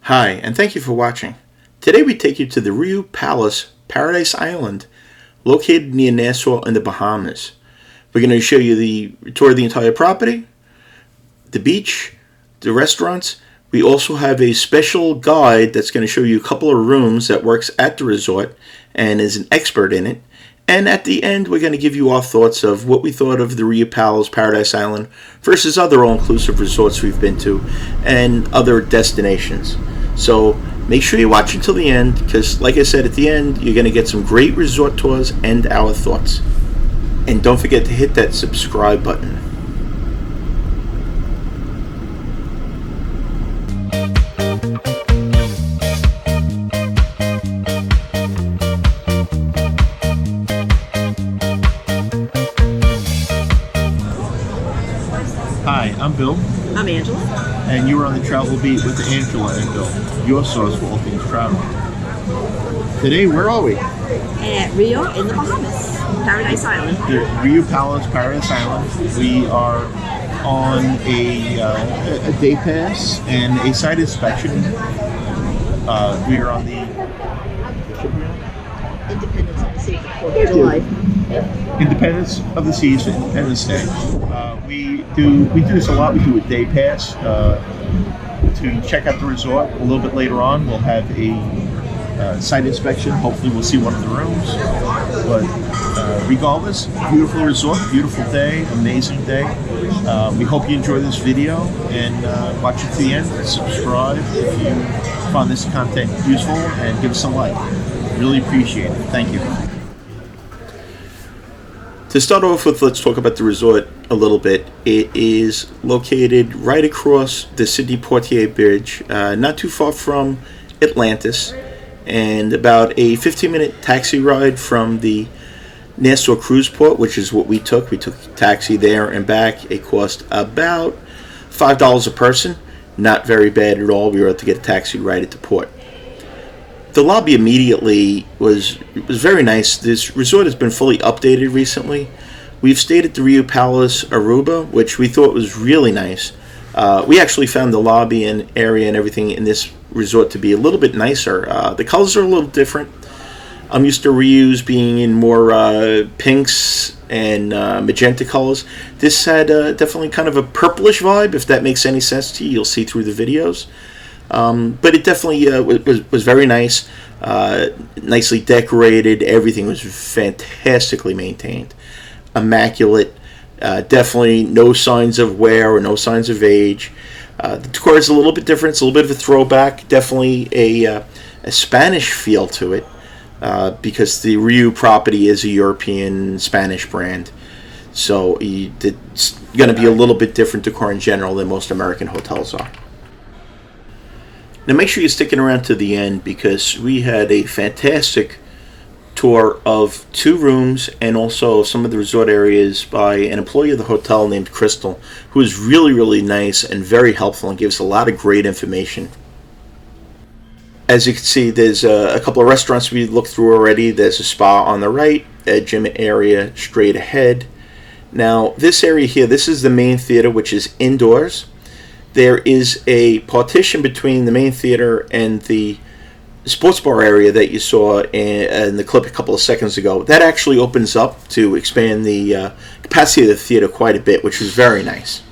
Hi, and thank you for watching. Today we take you to the Regal Palace, Paradise Island, located near Nassau in the Bahamas. We're going to show you the tour of the entire property, the beach, the restaurants. We also have a special guide that's going to show you a couple of rooms that works at the resort and is an expert in it. And at the end, we're going to give you our thoughts of what we thought of the Regal Palace, Paradise Island versus other all-inclusive resorts we've been to and other destinations. So make sure you watch until the end because, like I said, at the end, you're going to get some great resort tours and our thoughts. And don't forget to hit that subscribe button. Hi, I'm Bill. I'm Angela. And you were on the Travel Beat with Angela and Bill, your source for all things travel. Today, where are we? At Rio in the Bahamas, Paradise Island. The Regal Palace, Paradise Island. We are on a day pass and a site inspection. We are on the Independence of the Sea, 4th of July. Independence of the Seas for Independence Day. We do this a lot. We do a day pass to check out the resort. A little bit later on, we'll have a site inspection. Hopefully, we'll see one of the rooms. But regardless, beautiful resort, beautiful day, amazing day. We hope you enjoy this video and watch it to the end. Subscribe if you found this content useful and give us a like. Really appreciate it. Thank you. To start off with, let's talk about the resort a little bit. It is located right across the Sydney Portier Bridge, not too far from Atlantis, and about a 15-minute taxi ride from the Nassau cruise port, which is what we took. We took a taxi there and back. It cost about $5 a person. Not very bad at all. We were able to get a taxi right at the port. The lobby immediately was very nice. This resort has been fully updated recently. We've stayed at the Regal Palace Aruba, which we thought was really nice. We actually found the lobby and area and everything in this resort to be a little bit nicer. The colors are a little different. I'm used to reuse being in more pinks and magenta colors. This had definitely kind of a purplish vibe, if that makes any sense to you. You'll see through the videos. But it definitely was very nice, nicely decorated. Everything was fantastically maintained, immaculate. Definitely no signs of wear or no signs of age. The decor is a little bit different. It's a little bit of a throwback. Definitely a Spanish feel to it because the Regal property is a European Spanish brand. So it's going to be a little bit different decor in general than most American hotels are. Now make sure you're sticking around to the end because we had a fantastic tour of 2 rooms and also some of the resort areas by an employee of the hotel named Crystal, who is really, really nice and very helpful and gives a lot of great information. As you can see, there's a couple of restaurants we looked through already. There's a spa on the right, a gym area straight ahead. Now this area here, this is the main theater, which is indoors. There is a partition between the main theater and the sports bar area that you saw in the clip a couple of seconds ago. That actually opens up to expand the capacity of the theater quite a bit, which is very nice.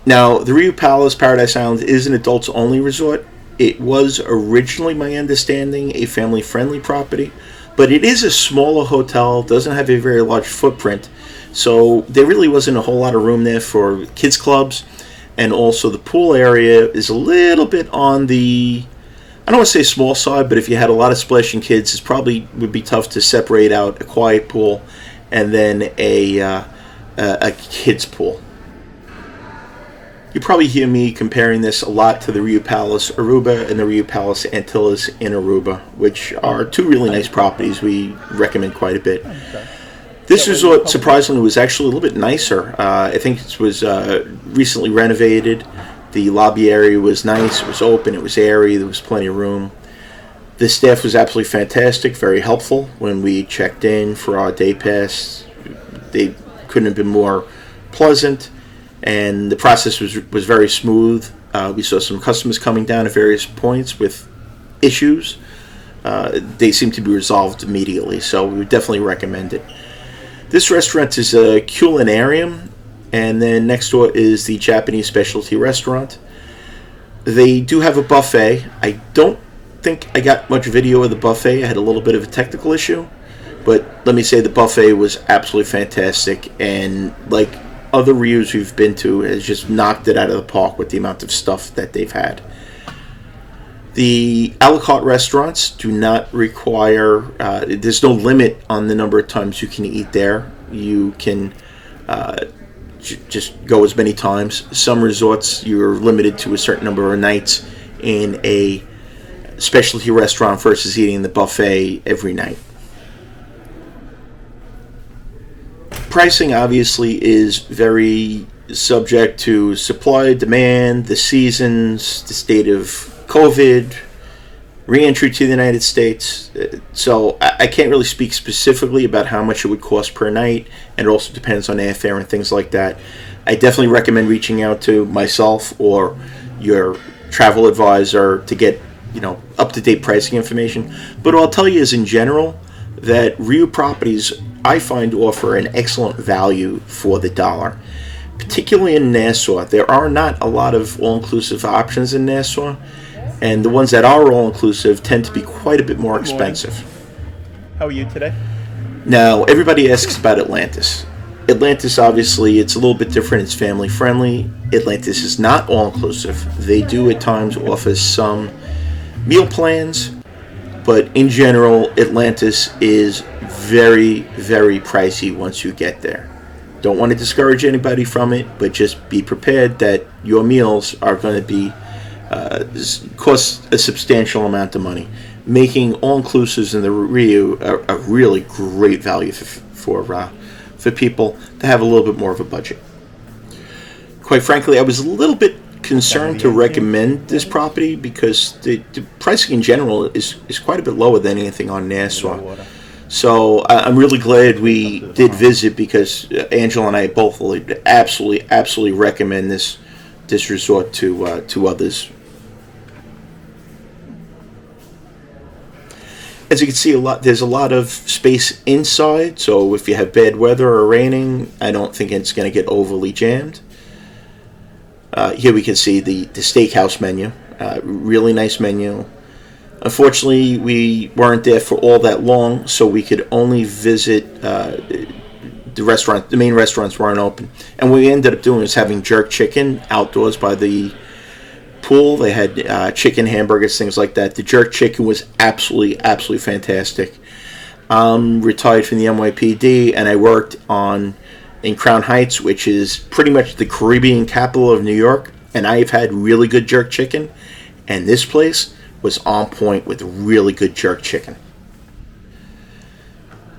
Now, the Regal Palace Paradise Island is an adults-only resort. It was originally, my understanding, a family-friendly property, but it is a smaller hotel, doesn't have a very large footprint. So there really wasn't a whole lot of room there for kids clubs, and also the pool area is a little bit on the, I don't want to say small side, but if you had a lot of splashing kids, it probably would be tough to separate out a quiet pool and then a kids pool. You probably hear me comparing this a lot to the Regal Palace Aruba and the Regal Palace Antilles in Aruba, which are 2 really nice properties we recommend quite a bit. Okay. This resort, surprisingly, was actually a little bit nicer. I think it was recently renovated. The lobby area was nice. It was open. It was airy. There was plenty of room. The staff was absolutely fantastic, very helpful. When we checked in for our day pass, they couldn't have been more pleasant, and the process was very smooth. We saw some customers coming down at various points with issues. They seem to be resolved immediately, so we would definitely recommend it. This restaurant is a culinarium, and then next door is the Japanese specialty restaurant. They do have a buffet. I don't think I got much video of the buffet. I had a little bit of a technical issue, but let me say the buffet was absolutely fantastic, and like other reviews we've been to, has just knocked it out of the park with the amount of stuff that they've had. The a la carte restaurants do not require, there's no limit on the number of times you can eat there. You can just go as many times. Some resorts, you're limited to a certain number of nights in a specialty restaurant versus eating the buffet every night. Pricing obviously is very subject to supply, demand, the seasons, the state of COVID, re-entry to the United States. So I can't really speak specifically about how much it would cost per night, and it also depends on airfare and things like that. I definitely recommend reaching out to myself or your travel advisor to get, up-to-date pricing information. But what I'll tell you is, in general, that RIU properties, I find, offer an excellent value for the dollar. Particularly in Nassau, there are not a lot of all-inclusive options in Nassau, and the ones that are all-inclusive tend to be quite a bit more expensive. How are you today? Now, everybody asks about Atlantis. Atlantis, obviously, it's a little bit different. It's family-friendly. Atlantis is not all-inclusive. They do at times offer some meal plans, but in general, Atlantis is very, very pricey once you get there. Don't want to discourage anybody from it, but just be prepared that your meals are going to be cost a substantial amount of money. Making all-inclusives in the RIU a really great value for people to have a little bit more of a budget. Quite frankly, I was a little bit concerned to recommend this property because the pricing in general is quite a bit lower than anything on Nassau. So I'm really glad we did visit, because Angela and I both absolutely recommend this resort to others. As you can see, there's a lot of space inside, so if you have bad weather or raining, I don't think it's going to get overly jammed. Here we can see the steakhouse menu. Really nice menu. Unfortunately, we weren't there for all that long, so we could only visit the restaurant. The main restaurants weren't open. And what we ended up doing was having jerk chicken outdoors by the pool. They had chicken hamburgers, things like that. The jerk chicken was absolutely fantastic. I'm retired from the NYPD, and I worked in Crown Heights, which is pretty much the Caribbean capital of New York, and I've had really good jerk chicken, and this place was on point with really good jerk chicken.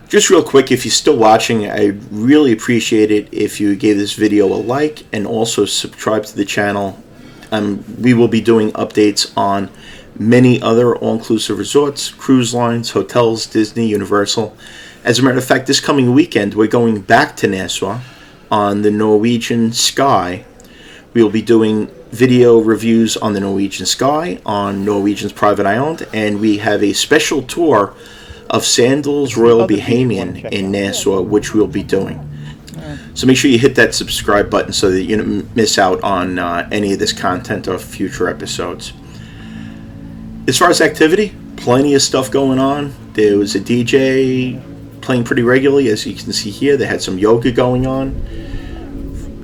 Just real quick, if you're still watching, I'd really appreciate it if you gave this video a like and also subscribe to the channel. We will be doing updates on many other all-inclusive resorts, cruise lines, hotels, Disney, Universal. As a matter of fact, this coming weekend, we're going back to Nassau on the Norwegian Sky. We will be doing video reviews on the Norwegian Sky, on Norwegian's private island, and we have a special tour of Sandals Royal Bahamian in Nassau, which we'll be doing. So make sure you hit that subscribe button so that you don't miss out on any of this content or future episodes. As far as activity, plenty of stuff going on. There was a DJ playing pretty regularly, as you can see here. They had some yoga going on.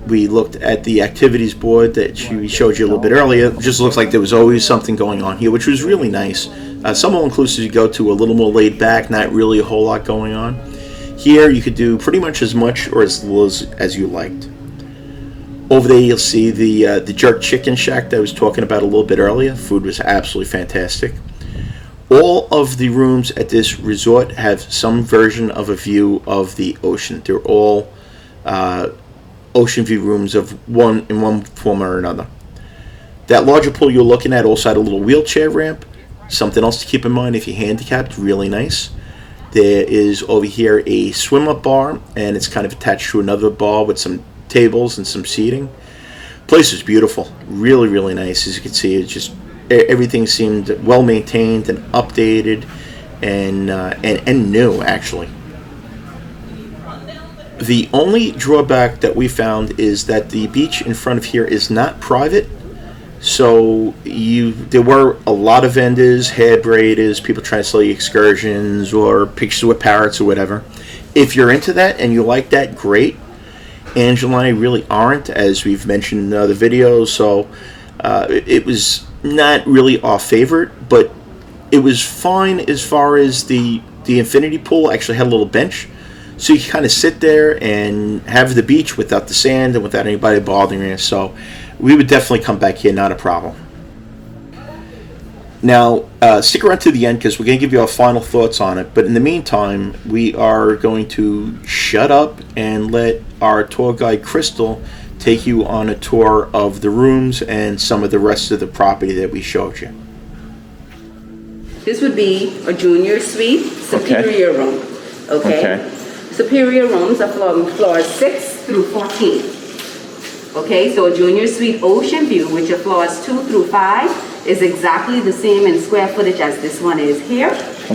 We looked at the activities board that she showed you a little bit earlier. It just looks like there was always something going on here, which was really nice. Some all-inclusive you go to a little more laid back, not really a whole lot going on. Here you could do pretty much as much or as little as you liked. Over there you'll see the jerk chicken shack that I was talking about a little bit earlier. Food was absolutely fantastic. All of the rooms at this resort have some version of a view of the ocean. They're all ocean view rooms in one form or another. That larger pool you're looking at also had a little wheelchair ramp. Something else to keep in mind if you're handicapped, really nice. There is over here a swim-up bar, and it's kind of attached to another bar with some tables and some seating. Place is beautiful, really, really nice. As you can see, it's just everything seemed well maintained and updated, and new actually. The only drawback that we found is that the beach in front of here is not private. So there were a lot of vendors, hair braiders, people trying to sell you excursions or pictures with parrots or whatever. If you're into that and you like that, great. Angela and I really aren't, as we've mentioned in other videos, so it was not really our favorite, but it was fine as far as the infinity pool actually had a little bench, so you can kind of sit there and have the beach without the sand and without anybody bothering you. So we would definitely come back here, not a problem. Now, stick around to the end because we're going to give you our final thoughts on it. But in the meantime, we are going to shut up and let our tour guide, Crystal, take you on a tour of the rooms and some of the rest of the property that we showed you. This would be a junior suite, superior room. Okay? Superior rooms are from floors 6 through 14. Okay, so a junior suite ocean view, which are floors 2 through 5, is exactly the same in square footage as this one is here,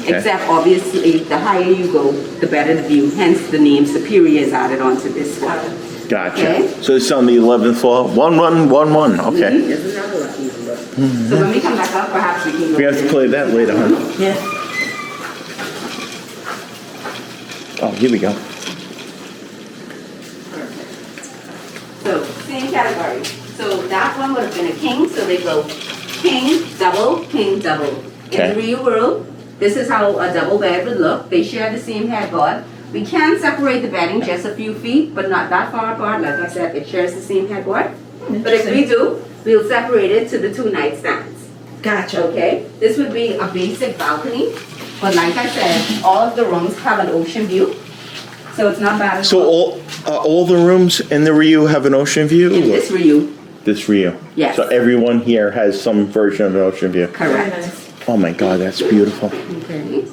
except obviously the higher you go, the better the view. Hence the name Superior is added onto this one. Gotcha. Okay. So it's on the 11th floor. 1111. Okay. Isn't that a lucky number? So when we come back up, perhaps we can go. We have to play that later, huh? Yeah. Oh, here we go. So same category. So that one would have been a king, so they go king, double, king, double. In the real world, this is how a double bed would look. They share the same headboard. We can separate the bedding just a few feet, but not that far apart. Like I said, it shares the same headboard. But if we do, we'll separate it to the 2 nightstands. Gotcha. Okay? This would be a basic balcony. But like I said, all of the rooms have an ocean view. So it's not bad at all. So all the rooms in the Rio have an ocean view? In this Rio. This Rio? Yes. So everyone here has some version of an ocean view? Correct. Oh my God, that's beautiful. Okay.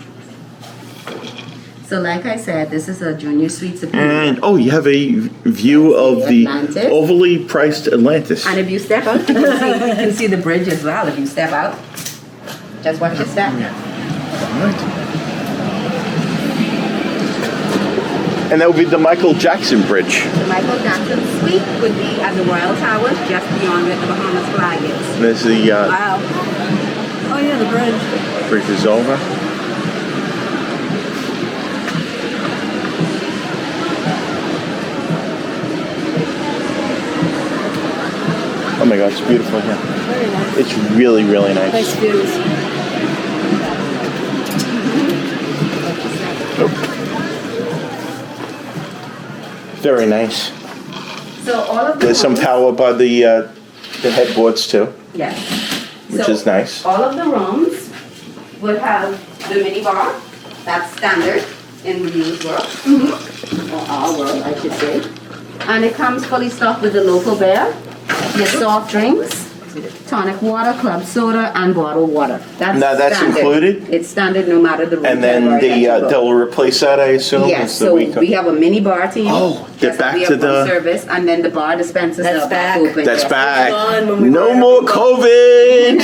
So like I said, this is a junior suite superior. And, oh, you have a view of the Atlantis. overly priced Atlantis. And if you step out, you can see the bridge as well. If you step out, just watch your step. And that would be the Michael Jackson Bridge. The Michael Jackson suite would be at the Royal Tower, just beyond where the Bahamas flag is. There's the Wow. Oh yeah, the bridge. bridge is over. Oh my God, it's beautiful here. Very nice. It's really, really nice. Nice views. Very nice. So all of the There's some rooms- power by the headboards too, Yes. which So is nice. all of the rooms would have the mini bar. That's standard in Regal's world. Or our world, I should say. And it comes fully stocked with the local bear, your soft drinks, tonic water, club soda, and bottled water. Now that's standard. included? It's standard no matter the room And then category that you go. they'll replace that, I assume? Yes, as the so week- we have a mini bar team. Oh, they're Yes, back we to have one the- service, and then the bar dispensers That's are back back. open. That's yes. back. on when we No were- more COVID.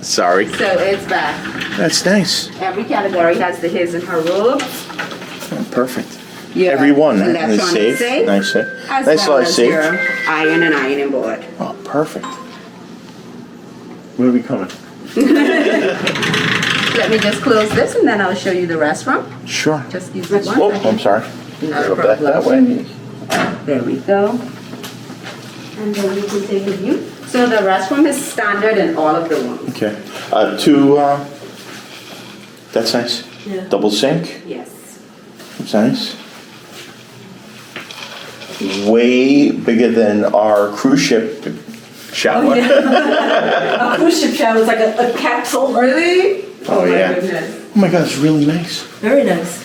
Sorry. So it's back. That's nice. Every category has the his and her robe. Oh, perfect. Your Everyone is electronic safe. Nice safe. As Nice well size as safe. your iron and ironing board. Oh, perfect. Where are we coming? Let me just close this and then I'll show you the restroom. Sure. Just use it one Oh, second. I'm sorry. Not a Go back that problem. way. There we go. And then we can take a view. So the restroom is standard in all of the rooms. Okay. That's nice. Yeah. Double sink. Yes. That's nice. Way bigger than our cruise ship shower. Oh, yeah. A cruise ship shower is like a capsule. Really? Oh, my yeah. goodness. Oh my God, it's really nice. Very nice.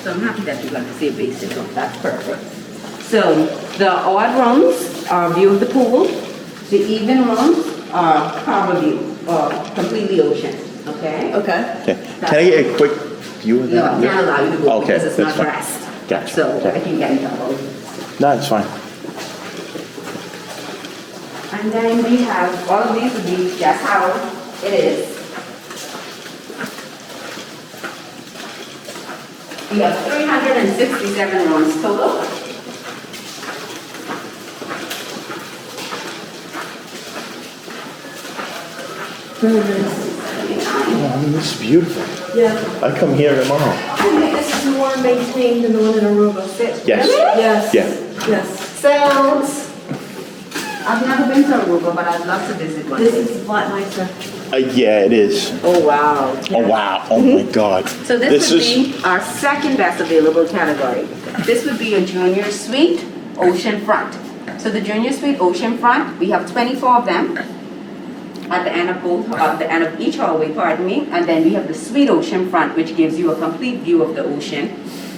So I'm happy that you're going to see a basic room. That's perfect. So the odd rooms are view of the pool. The even rooms are harbor view or completely ocean. Okay? Okay. Okay. Can I get a quick view of No, I that? can't allow you to go Okay, because it's that's not fine. dressed. Gotcha. So Okay. I can get in trouble. No, it's fine. And then we have, all of these would be just how it is. We have 367 rooms total. Oh, I mean, this is beautiful. Yeah. I come here tomorrow. I think this is more maintained than the one in Aruba. Yes. Yes. Yeah. Yes. So, I've never been to Aruba, but I'd love to visit one This day. is a lot nicer. Yeah, it is. Oh, wow. Oh, wow. Oh, my God. So this would be our second best available category. This would be a junior suite oceanfront. So the junior suite oceanfront, we have 24 of them at the end of the end of each hallway, pardon me. And then we have the suite oceanfront, which gives you a complete view of the ocean.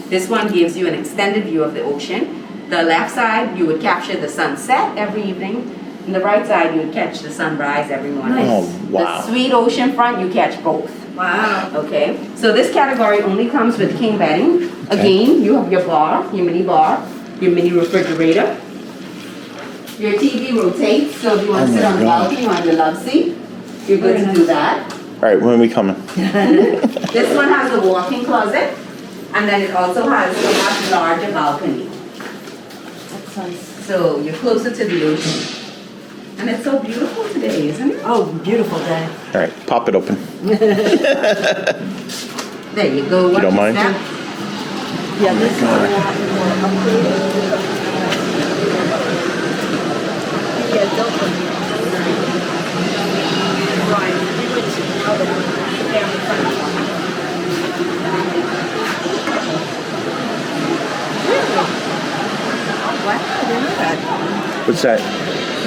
This one gives you an extended view of the ocean. The left side, you would capture the sunset every evening. On the right side, you would catch the sunrise every morning. Oh, wow. The suite oceanfront, you catch both. Wow. Okay, so this category only comes with king bedding. Again, you have your bar, your mini refrigerator. Your TV rotates, so if you want to sit on the balcony or on the love seat, you're good to do that. All right, when are we coming? This one has a walk-in closet, and then it also has a much larger balcony. That's nice. So you're closer to the ocean. And it's so beautiful today, isn't it? Oh, beautiful day. All right, pop it open. There you go. You don't mind? Yeah, this is a lot more upgraded. Yeah, don't put me on. Right. We went to the other one. There in front of one. Really? Oh, wow. I didn't know that. What's that?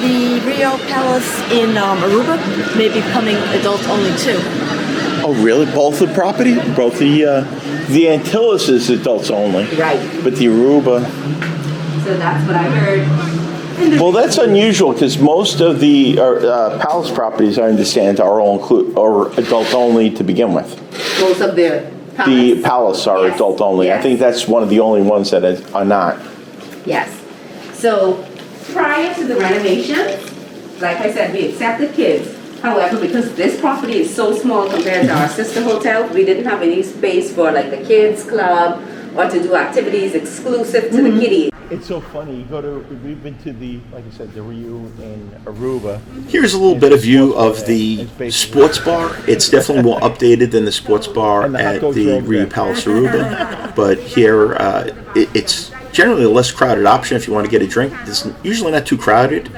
The Rio Palace in Aruba may be becoming adult only too. Oh, really? Both the property? Both the Antilles is adults only. Right. But the Aruba. So that's what I heard. Well, that's unusual because most of the palace properties, I understand, are all adult only to begin with. Most of the palace. The palace are Yes. adult only. Yes. I think that's one of the only ones that are not. Yes. So prior to the renovation, like I said, we accepted kids. However, because this property is so small compared to our sister hotel, we didn't have any space for like the kids club or to do activities exclusive to the kiddies. It's so funny. We've been to the, like I said, the Rio in Aruba. Here's a little bit of view of the sports bar. It's definitely more updated than the sports bar at the Rio Palace Aruba, but here it's generally a less crowded option if you want to get a drink. It's usually not too crowded.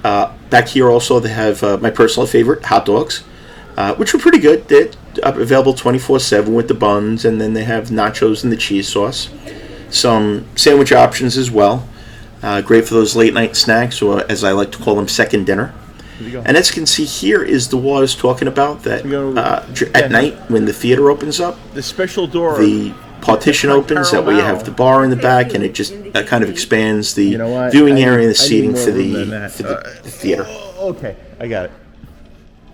Back here also they have my personal favorite, hot dogs, which were pretty good. They're available 24/7 with the buns, and then they have nachos and the cheese sauce. Some sandwich options as well. Great for those late night snacks, or as I like to call them, second dinner. And as you can see here is the wall I was talking about, that at night when the theater opens up, The special door. the partition opens, that way you have the bar in the back, and it just kind of expands the viewing area and the seating for the theater. Okay, I got it.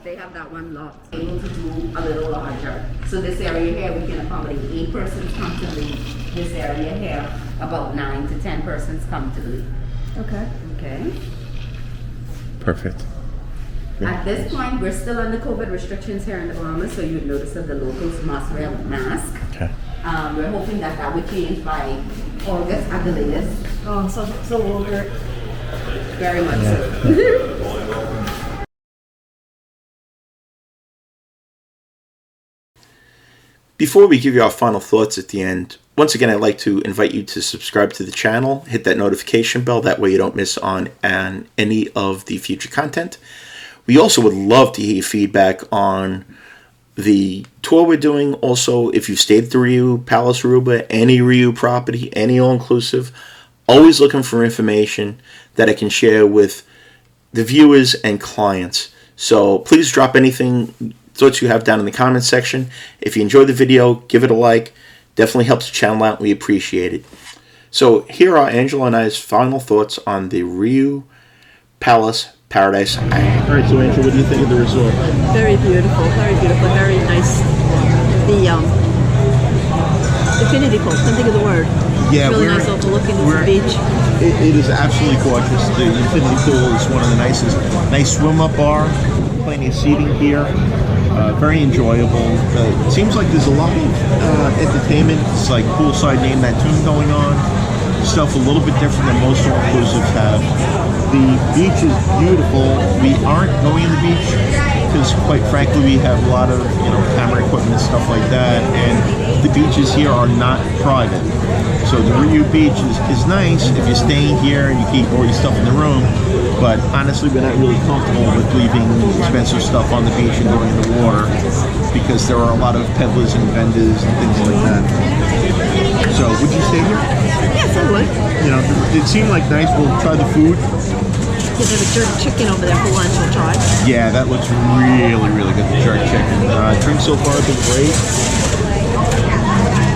They have that one lot able to do a little larger. So this area here, we can accommodate 8 persons comfortably. This area here, about 9 to 10 persons comfortably. Okay. Okay. Perfect. At this point, we're still under COVID restrictions here in the Bahamas, so you would notice that the locals must wear a mask. Okay. We're hoping that that would change by August at the latest. Oh, so it won't hurt. Very much so. Before we give you our final thoughts at the end, once again I'd like to invite you to subscribe to the channel, hit that notification bell, that way you don't miss on any of the future content. We also would love to hear your feedback on the tour we're doing. Also, if you stayed at the Rio Palace Aruba, any Rio property, any all-inclusive, always looking for information that I can share with the viewers and clients. So please drop anything, thoughts you have down in the comments section. If you enjoyed the video, give it a like. Definitely helps the channel out. We appreciate it. So here are Angela and I's final thoughts on the Rio Palace Paradise Island. All right, so Angela, what do you think of the resort? Very beautiful, very nice. The infinity pool, can't think of the word. Yeah, it's really nice overlooking the beach. It is absolutely gorgeous. The infinity pool is one of the nicest. Nice swim-up bar, plenty of seating here. Very enjoyable. It seems like there's a lot of entertainment. It's like poolside name that tune going on. Stuff a little bit different than most all-inclusives have. The beach is beautiful. We aren't going to the beach because, quite frankly, we have a lot of camera equipment and stuff like that, and the beaches here are not private. So the Rio Beach is nice if you're staying here and you keep all your stuff in the room, but honestly, we're not really comfortable with leaving expensive stuff on the beach and going in the water because there are a lot of peddlers and vendors and things like that. So, would you stay here? Yes, I would. It seemed like nice. We'll try the food. They have a jerk chicken over there for lunch. We'll try. Yeah, that looks really, really good. The jerk chicken. Drinks so far have been great.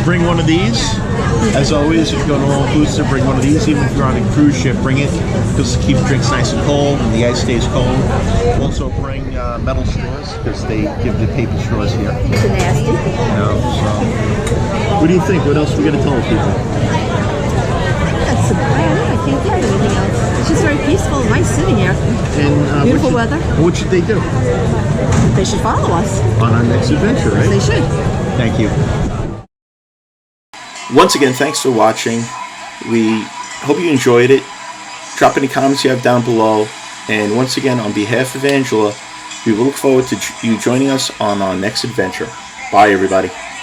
Bring one of these. As always, if you go to all-inclusive, bring one of these. Even if you're on a cruise ship, bring it because it keeps drinks nice and cold and the ice stays cold. Also bring metal straws because they give the paper straws here. It's nasty. What do you think? What else are we going to tell people? That's I can't think of anything else. It's just very peaceful, nice sitting here. And beautiful weather. What should they do? They should follow us On our next adventure, right? They should. Thank you. Once again, thanks for watching. We hope you enjoyed it. Drop any comments you have down below. And once again, on behalf of Angela, we will look forward to you joining us on our next adventure. Bye, everybody.